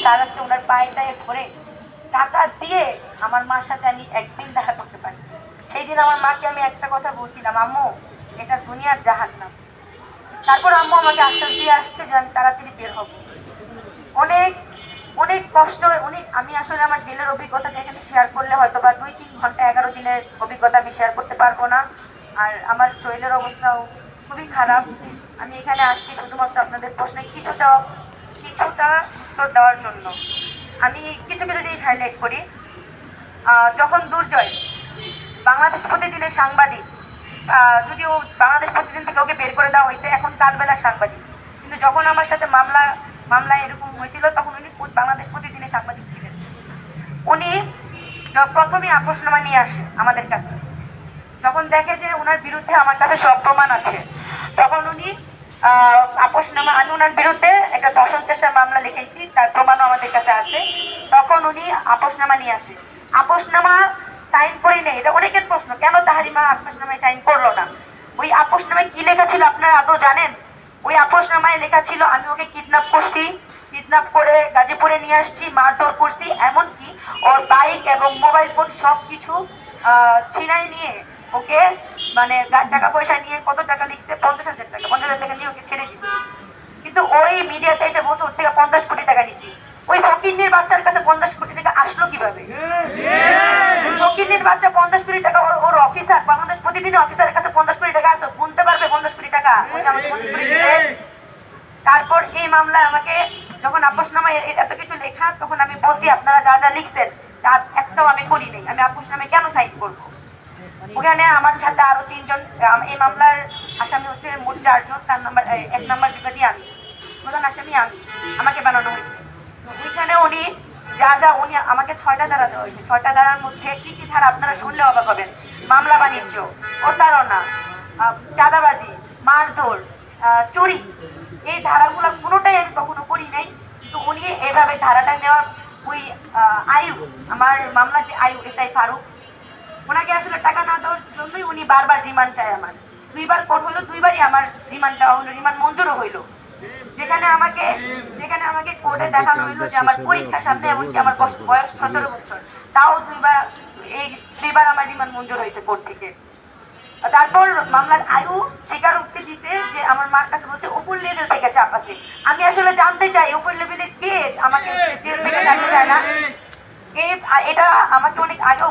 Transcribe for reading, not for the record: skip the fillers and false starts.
তার আজকে ওনার পায়েটায় ধরে টাকা দিয়ে আমার মার সাথে আমি একদিন দেখা করতে পারি। সেই দিন আমার মাকে আমি একটা কথা বলছিলাম, আম্মু এটা দুনিয়ার জাহান্নাম। তারপর আম্মু আমাকে আশ্বাস দিয়ে আসছে যে আমি তাড়াতাড়ি বের হব। অনেক অনেক কষ্ট, অনেক আমি আসলে আমার জেলের অভিজ্ঞতাটা এখানে শেয়ার করলে হয়তো বা 2-3 ঘন্টা 11 দিনের অভিজ্ঞতা আমি শেয়ার করতে পারবো না। আর আমার শরীরের অবস্থাও খুবই খারাপ। আমি এখানে আসছি শুধুমাত্র আপনাদের প্রশ্নে কিছুটা কিছুটা উত্তর দেওয়ার জন্য। আমি কিছু কিছু জিনিস হাইলাইট করি। যখন দুর্জয় বাংলাদেশ প্রতিদিনের সাংবাদিক, যদিও বাংলাদেশ প্রতিদিন থেকে ওকে বের করে দেওয়া হয়েছে, এখন কালবেলার সাংবাদিক, কিন্তু যখন আমার সাথে মামলা এরকম হয়েছিল তখন উনি বাংলাদেশ প্রতিদিনের সাংবাদিক ছিলেন। উনি প্রথমে আপোষনামা নিয়ে আসে আমাদের কাছে। যখন দেখে যে ওনার বিরুদ্ধে আমার কাছে সব প্রমাণ আছে, তখন উনি আপোষনামা, আমি ওনার বিরুদ্ধে একটা ধর্ষণ চেষ্টার মামলা লিখেছি, তার প্রমাণও আমাদের কাছে আছে। তখন উনি আপোষনামা নিয়ে আসে। আপোষনামা সাইন করি নেই, এটা অনেকের প্রশ্ন, কেন তাহারিমা আপোষনামায় সাইন করলো না? ওই আপোষনামায় কি লেখা ছিল আপনারা আদৌ জানেন? ওই আপোষনামায় লেখা ছিল আমি ওকে কিডন্যাপ করছি, কিডন্যাপ করে গাজীপুরে নিয়ে আসছি, মারধর করছি, এমনকি ওর বাইক এবং মোবাইল ফোন সব কিছু ছিনাই নিয়ে ওকে, মানে টাকা পয়সা নিয়ে, কত টাকা লিখছে, 50,000 টাকা, 50,000 টাকা নিয়ে ওকে ছেড়ে দিচ্ছে। কিন্তু ওই মিডিয়াতে এসে বসে ওর থেকে 50 কোটি টাকা নিচ্ছি। ওই ফকিন্নির বাচ্চার কাছে 50 কোটি টাকা আসলো কিভাবে? ফকিন্নির বাচ্চা 50 কোটি টাকা, ওর অফিসার, বাংলাদেশ প্রতিদিনের অফিসারের কাছে 50 কোটি টাকা আসতো, গুনতে পারবে 50 কোটি টাকা? তারপর এই মামলায় আমাকে যখন আপোষনামায় এত কিছু লেখা, তখন আমি বলছি আপনারা যা যা লিখছেন তার একটাও আমি করি নাই, আমি আপোষনামায় কেন সাইন করবো? ওখানে আমার সাথে আরো 3 জন, এই মামলার আসামি হচ্ছে মোট 4 জন। তার নাম্বার 1 নাম্বার বিবাদী আমি, প্রধান আসামি আমি, আমাকে বানানো হয়েছে। ওইখানে উনি যা যা উনি আমাকে 6টা ধারা দেওয়া হয়েছে। 6টা ধারার মধ্যে কি কি ধারা আপনারা শুনলে অবাক হবেন। মামলা বাণিজ্য, প্রতারণা, চাঁদাবাজি, মারধর, চুরি, এই ধারাগুলো কোনোটাই আমি কখনো করি নাই। কিন্তু উনি এইভাবে ধারাটা নেওয়ার ওই আয়ু, আমার মামলা যে আয়ু এসআই ফারুক, ওনাকে আসলে টাকা না দেওয়ার জন্যই উনি বারবার রিমান্ড চায়। আমার 2বার কোর্ট হলো, 2বারই আমার রিমান্ড দেওয়া হলো, রিমান্ড মঞ্জুরও হইলো। যেখানে আমাকে কোর্টে দেখানো হইলো যে আমার পরীক্ষার সামনে, এমনকি আমার বয়স 17 বছর, তাও 2বার আমার রিমান্ড মঞ্জুর হয়েছে কোর্ট থেকে। তারপর মামলার আয়ু স্বীকারোক্তি দিছে যে আমার মার কাছে বলছে উপর লেভেল থেকে চাপ আছে। আমি আসলে জানতে চাই উপর লেভেলের কে আমাকে জেল থেকে ডাকতে চায় না। এটা আমাকে অনেক আগেও